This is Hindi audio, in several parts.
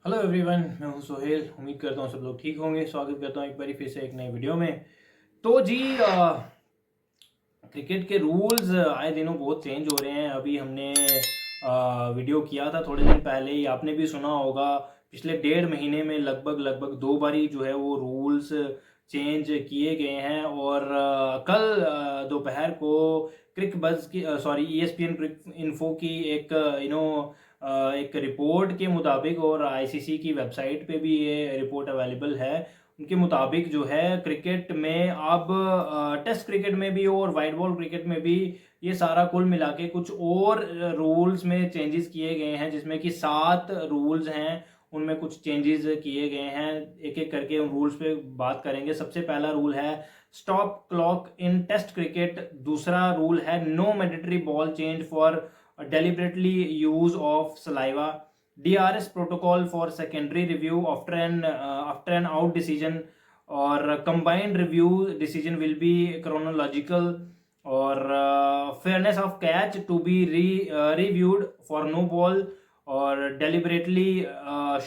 हेलो एवरीवन, मैं हूं सोहेल। उम्मीद करता हूं सब लोग ठीक होंगे। स्वागत करता हूं एक बारी फिर से एक नई वीडियो में। तो जी क्रिकेट के रूल्स आए दिनों बहुत चेंज हो रहे हैं। अभी हमने वीडियो किया था थोड़े दिन पहले ही, आपने भी सुना होगा। पिछले 1.5 महीने में लगभग लगभग 2 बारी जो है वो रूल्स चेंज किए गए हैं। और कल दोपहर को क्रिक बज की सॉरी ESPN क्रिक इन्फो की एक एक रिपोर्ट के मुताबिक, और आईसीसी की वेबसाइट पे भी ये रिपोर्ट अवेलेबल है, उनके मुताबिक जो है क्रिकेट में अब टेस्ट क्रिकेट में भी और वाइट बॉल क्रिकेट में भी ये सारा कुल मिला के कुछ और रूल्स में चेंजेस किए गए हैं, जिसमें कि 7 रूल्स हैं, उनमें कुछ चेंजेस किए गए हैं। एक एक करके उन रूल्स पे बात करेंगे। सबसे पहला रूल है stop clock in test cricket. दूसरा रूल है no mandatory ball change for deliberately use of saliva. DRS protocol for secondary review after an out decision, or combined review decision will be chronological, or fairness of catch to be reviewed for no ball, और deliberately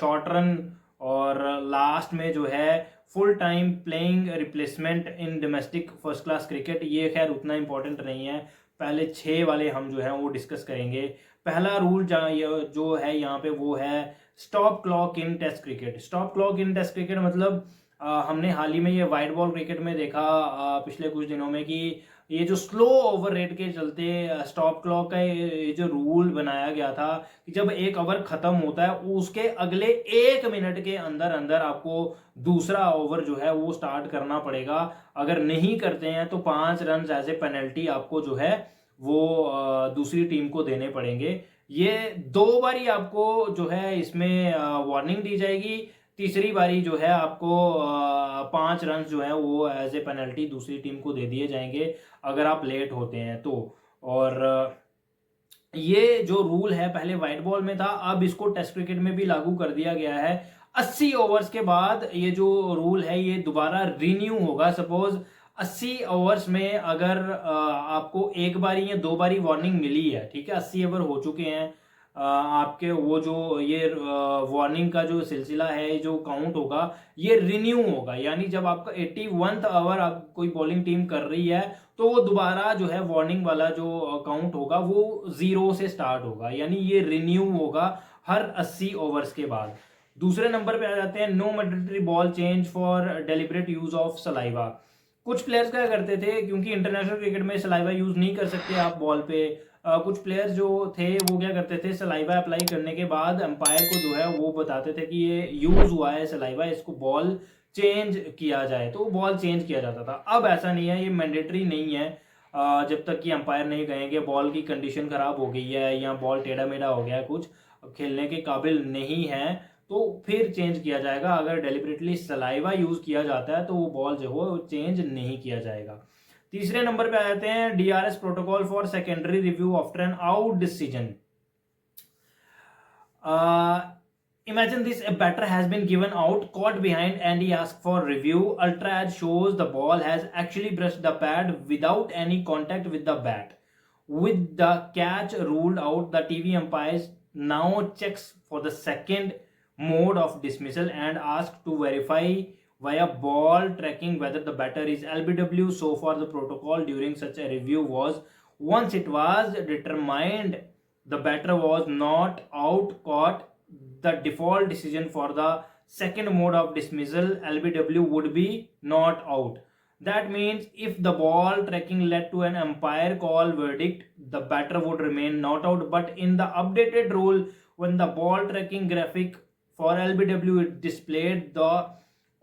short run, और लास्ट में जो है full time playing replacement in domestic first class cricket. ये खैर उतना इंपॉर्टेंट नहीं है, पहले 6 वाले हम जो है वो डिस्कस करेंगे। पहला रूल जो है यहाँ पे वो है stop clock in test cricket. Stop clock in test cricket मतलब हमने हाल ही में ये वाइट बॉल क्रिकेट में देखा पिछले कुछ दिनों में कि ये जो स्लो ओवर रेट के चलते स्टॉप क्लॉक का ये जो रूल बनाया गया था कि जब एक ओवर खत्म होता है उसके अगले 1 मिनट के अंदर अंदर आपको दूसरा ओवर जो है वो स्टार्ट करना पड़ेगा। अगर नहीं करते हैं तो 5 रन एज ए पेनल्टी आपको जो है वो दूसरी टीम को देने पड़ेंगे। ये 2 बारी आपको जो है इसमें वार्निंग दी जाएगी। तीसरी बारी जो है आपको 5 रन जो है वो एज ए पेनल्टी दूसरी टीम को दे दिए जाएंगे अगर आप लेट होते हैं तो। और ये जो रूल है पहले व्हाइट बॉल में था, अब इसको टेस्ट क्रिकेट में भी लागू कर दिया गया है। 80 ओवर्स के बाद ये जो रूल है ये दोबारा रिन्यू होगा। सपोज 80 ओवर्स में अगर आपको एक बारी या 2 बारी वार्निंग मिली है, ठीक है, 80 ओवर हो चुके हैं, आपके वो जो ये वार्निंग का जो सिलसिला है जो काउंट होगा ये रिन्यू होगा। यानी जब आपका 81th ओवर आप कोई बॉलिंग टीम कर रही है तो वो दोबारा जो है वार्निंग वाला जो काउंट होगा वो 0 से स्टार्ट होगा, यानी ये रिन्यू होगा हर 80 ओवर्स के बाद। दूसरे नंबर पे आ जाते हैं no mandatory ball change for deliberate use of saliva. कुछ प्लेयर्स क्या करते थे, क्योंकि इंटरनेशनल क्रिकेट में सलाइवा यूज नहीं कर सकते आप बॉल पे, कुछ प्लेयर्स जो थे वो क्या करते थे, सलाइवा अप्लाई करने के बाद अंपायर को जो है वो बताते थे कि ये यूज हुआ है सलाइवा, इसको बॉल चेंज किया जाए, तो बॉल चेंज किया जाता था। अब ऐसा नहीं है, ये मैंडेटरी नहीं है। जब तक कि अंपायर नहीं कहेंगे बॉल की कंडीशन खराब हो गई है या बॉल टेढ़ा मेढ़ा हो गया है, कुछ खेलने के काबिल नहीं है, तो फिर चेंज किया जाएगा। अगर डेलिबरेटली सलाइवा यूज किया जाता है तो वो बॉल जो हो चेंज नहीं किया जाएगा। तीसरे नंबर पे आ जाते हैं DRS protocol for secondary review after an out decision. Imagine this: a batter has been given out, caught behind, and he asks for review. Ultra Edge shows the ball has actually brushed the pad without any contact with the bat. With the catch ruled out, the TV umpires now checks for the second mode of dismissal and asked to verify via ball tracking whether the batter is LBW. So far, the protocol during such a review was, once it was determined the batter was not out, caught, the default decision for the second mode of dismissal LBW would be not out. That means if the ball tracking led to an umpire call verdict, the batter would remain not out. But in the updated rule, when the ball tracking graphic for LBW is displayed, the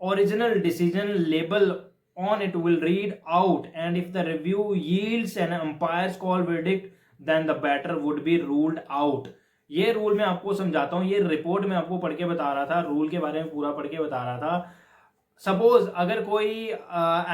original decision label on it will read out, and if the review yields an umpire's call verdict, then the batter would be ruled out. ये रूल मैं आपको समझाता हूँ, ये रिपोर्ट में आपको पढ़ के बता रहा था, रूल के बारे में पूरा पढ़ के बता रहा था। सपोज अगर कोई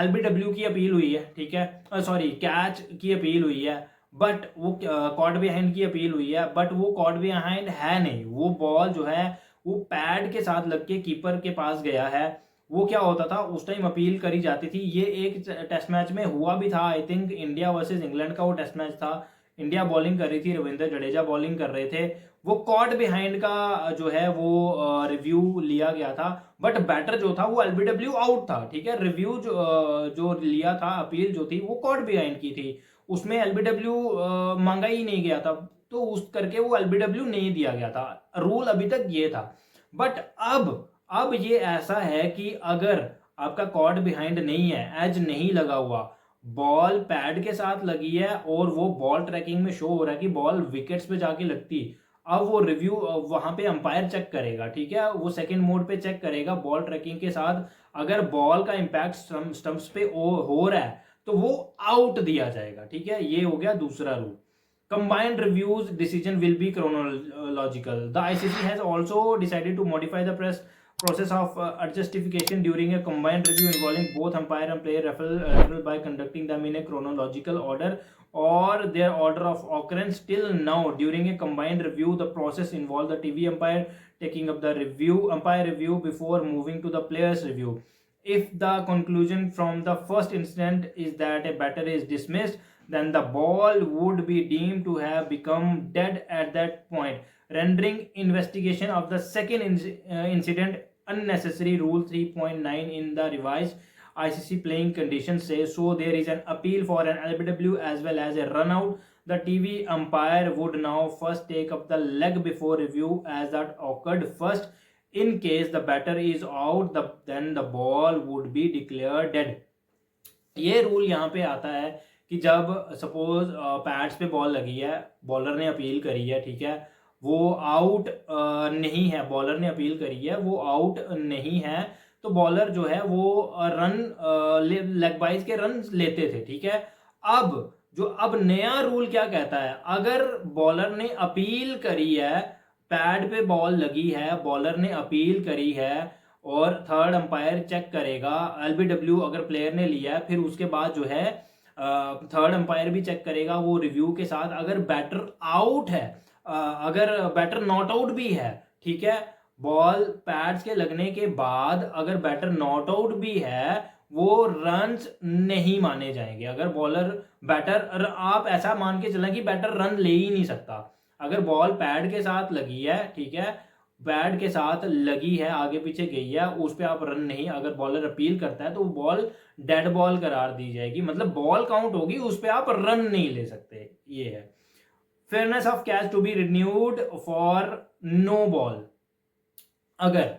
LBW की अपील हुई है, ठीक है, सॉरी कैच की अपील हुई है, बट वो कॉट बिहाइंड की अपील हुई है, बट वो कॉट बिहाइंड है नहीं, वो बॉल जो है वो पैड के साथ लग के कीपर के पास गया है, वो क्या होता था उस टाइम अपील करी जाती थी। ये एक टेस्ट मैच में हुआ भी था, I think India versus England का वो टेस्ट मैच था। इंडिया बॉलिंग कर रही थी, रविंद्र जडेजा बॉलिंग कर रहे थे, वो कॉट बिहाइंड का जो है वो रिव्यू लिया गया था, बट बैटर जो था वो एलबीडब्ल्यू आउट था, ठीक है। रिव्यू जो लिया था, अपील जो थी वो कॉट बिहाइंड की थी, उसमें एलबीडब्ल्यू मांगा ही नहीं गया था, तो उस करके वो एलबीडब्ल्यू नहीं दिया गया था। रूल अभी तक ये था। बट अब ये ऐसा है कि अगर आपका कॉट बिहाइंड नहीं है, एज नहीं लगा हुआ, बॉल पैड के साथ लगी है और वो बॉल ट्रैकिंग में शो हो रहा है कि बॉल विकेट्स पे जाके लगती, अब वो रिव्यू वहां पे अंपायर चेक करेगा, ठीक है। वो सेकंड मोड पे चेक करेगा बॉल ट्रैकिंग के साथ, अगर बॉल का इंपैक्ट स्टंप्स पे हो रहा है तो वो आउट दिया जाएगा, ठीक है। ये हो गया दूसरा rule. Combined reviews decision will be chronological. The ICC has also decided to modify the process of adjustification during a combined review involving both umpire and player referral by conducting them in a chronological order or their order of occurrence. Till now, during a combined review, the process involved the TV umpire taking up the umpire review before moving to the player's review. If the conclusion from the first incident is that a batter is dismissed, then the ball would be deemed to have become dead at that point, rendering investigation of the second incident unnecessary. Rule 3.9 in the revised ICC playing conditions says so. There is an appeal for an LBW as well as a run out. The TV umpire would now first take up the leg before review as that occurred first. In case the batter is out, then the ball would be declared dead. ये रूल यहाँ पे आता है कि जब सपोज पैड्स पे बॉल लगी है, बॉलर ने अपील करी है, ठीक है, वो आउट नहीं है, बॉलर ने अपील करी है, वो आउट नहीं है, तो बॉलर जो है वो रन लेग बाइज के रन लेते थे, ठीक है। अब नया रूल क्या कहता है, अगर बॉलर ने अपील करी है, पैड पे बॉल लगी है, बॉलर ने अपील करी है और थर्ड अंपायर चेक करेगा, एलबीडब्ल्यू अगर प्लेयर ने लिया है, फिर उसके बाद जो है थर्ड अंपायर भी चेक करेगा वो रिव्यू के साथ, अगर बैटर आउट है, अगर बैटर नॉट आउट भी है, ठीक है, बॉल पैड्स के लगने के बाद अगर बैटर नॉट आउट भी है, वो रन्स नहीं माने जाएंगे। अगर बैटर आप ऐसा मान के चलें कि बैटर रन ले ही नहीं सकता, अगर बॉल पैड के साथ लगी है, ठीक है, पैड के साथ लगी है, आगे पीछे गई है, उस पर आप रन नहीं, अगर बॉलर अपील करता है तो बॉल डेड बॉल करार दी जाएगी, मतलब बॉल काउंट होगी, उस पर आप रन नहीं ले सकते। ये है fairness of catch to be renewed for no ball. अगर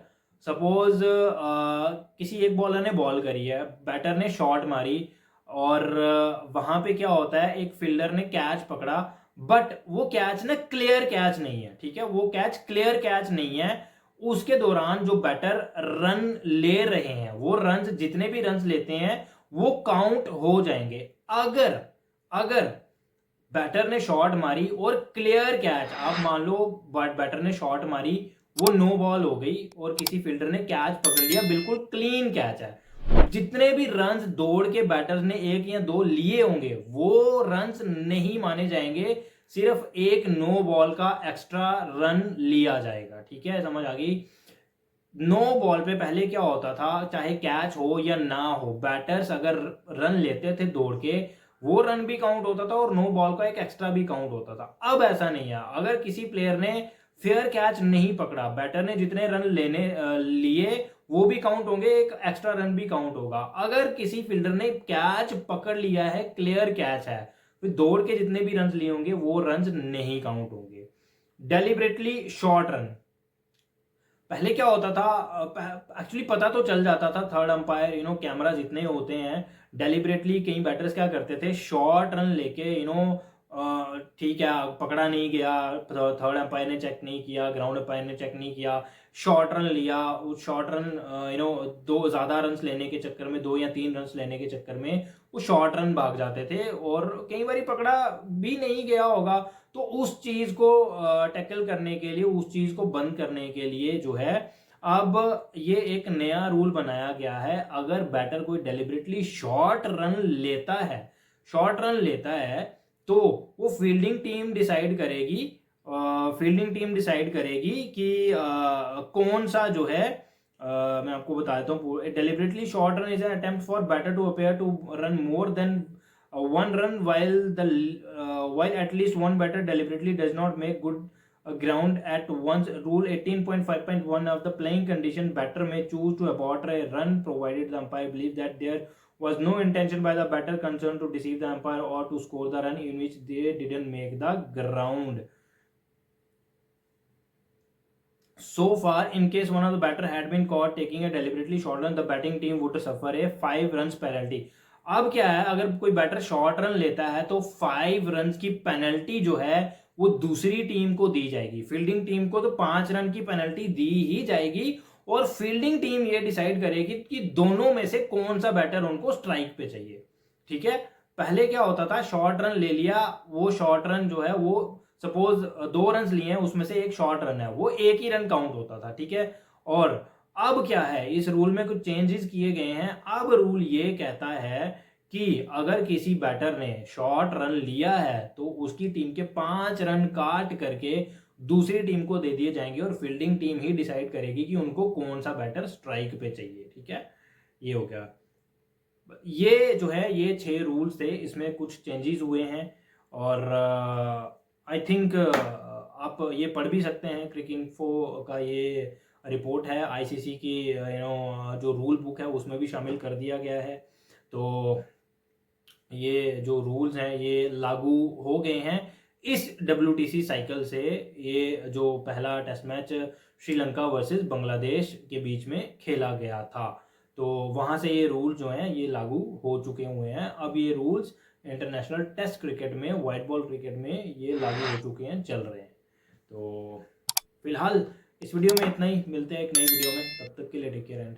सपोज किसी एक बॉलर ने बॉल करी है, बैटर ने शॉट मारी और वहां पे क्या होता है, एक फील्डर ने कैच पकड़ा, बट वो कैच ना क्लियर कैच नहीं है, ठीक है, वो कैच क्लियर कैच नहीं है, उसके दौरान जो बैटर रन ले रहे हैं, वो रन जितने भी रन लेते हैं वो काउंट हो जाएंगे। अगर बैटर ने शॉट मारी और क्लियर कैच, आप मान लो बैटर ने शॉट मारी, वो नो बॉल हो गई और किसी फील्डर ने कैच पकड़ लिया, बिल्कुल क्लीन कैच है, जितने भी रन्स दौड़ के बैटर ने एक या दो लिए होंगे वो रन्स नहीं माने जाएंगे, सिर्फ एक नो बॉल का एक्स्ट्रा रन लिया जाएगा, ठीक है, समझ आ गई। नो बॉल पे पहले क्या होता था, चाहे कैच हो या ना हो, बैटर्स अगर रन लेते थे दौड़ के, वो रन भी काउंट होता था और नो बॉल का एक एक्स्ट्रा भी काउंट होता था। अब ऐसा नहीं है, अगर किसी प्लेयर ने फेयर कैच नहीं पकड़ा, बैटर ने जितने रन लिए वो भी काउंट होंगे, एक एक्स्ट्रा रन भी काउंट होगा। अगर किसी फील्डर ने कैच पकड़ लिया है, क्लियर कैच है, तो दौड़ के जितने भी रन लिए होंगे वो रन नहीं काउंट होंगे। डेलिबरेटली शॉर्ट रन, पहले क्या होता था, एक्चुअली पता तो चल जाता था, थर्ड अंपायर कैमरा जितने होते हैं, डेलिबरेटली कई बैटर्स क्या करते थे, शॉर्ट रन लेके ठीक है, पकड़ा नहीं गया, थर्ड अंपायर ने चेक नहीं किया, ग्राउंड अंपायर ने चेक नहीं किया, शॉर्ट रन लिया, उस शॉर्ट रन दो ज्यादा रन लेने के चक्कर में, 2 या 3 रन लेने के चक्कर में वो शॉर्ट रन भाग जाते थे और कई बार पकड़ा भी नहीं गया होगा। तो उस चीज को टैकल करने के लिए, उस चीज को बंद करने के लिए जो है अब ये एक नया रूल बनाया गया है, अगर बैटर कोई डेलिबरेटली शॉर्ट रन लेता है तो वो फील्डिंग टीम डिसाइड करेगी कि कौन सा जो है, मैं आपको बता देता हूँ। Deliberately short run is an attempt for batter to appear to run more than 1 run while at least one batter deliberately does not make good ground at once. Rule 18.5.1 of the playing condition, batter may choose to abort a run provided the umpire believes that there was no intention by the batter concerned to deceive the umpire or to score the run in which they didn't make the ground. So far, in case one of the batter had been caught taking a deliberately short run, the batting team would suffer a 5 runs penalty. अब क्या है, अगर कोई बैटर शॉर्ट रन लेता है तो 5 रन की पेनल्टी जो है वो दूसरी टीम को दी जाएगी. फील्डिंग टीम को तो 5 रन की पेनल्टी दी ही जाएगी और फील्डिंग टीम ये डिसाइड करेगी कि दोनों में से कौन सा बैटर उनको स्ट्राइक पे चाहिए. ठीक है, पहले क्या होता था, शॉर्ट रन ले लिया, वो शॉर्ट रन जो है वो सपोज 2 रन लिए हैं, उसमें से एक शॉर्ट रन है, वो एक ही रन काउंट होता था. ठीक है, और अब क्या है, इस रूल में कुछ चेंजेस किए गए हैं. अब रूल ये कहता है कि अगर किसी बैटर ने शॉर्ट रन लिया है तो उसकी टीम के 5 रन काट करके दूसरी टीम को दे दिए जाएंगे और फील्डिंग टीम ही डिसाइड करेगी कि उनको कौन सा बैटर स्ट्राइक पे चाहिए. ठीक है, ये हो गया. ये जो है ये 6 रूल्स थे, इसमें कुछ चेंजेस हुए हैं और आई थिंक आप ये पढ़ भी सकते हैं. क्रिकइन्फो का ये रिपोर्ट है, आईसीसी की जो रूल बुक है उसमें भी शामिल कर दिया गया है. तो ये जो रूल्स हैं ये लागू हो गए हैं इस WTC साइकिल से. ये जो पहला test match Sri Lanka versus Bangladesh के बीच में खेला गया था, तो वहाँ से ये रूल जो हैं ये लागू हो चुके हुए हैं. अब ये रूल्स इंटरनेशनल टेस्ट क्रिकेट में, वाइट बॉल क्रिकेट में ये लागू हो चुके हैं, चल रहे हैं. तो फिलहाल इस वीडियो में इतना ही, मिलते हैं एक नई वीडियो में, तब तक के लिए टेक केयर एंड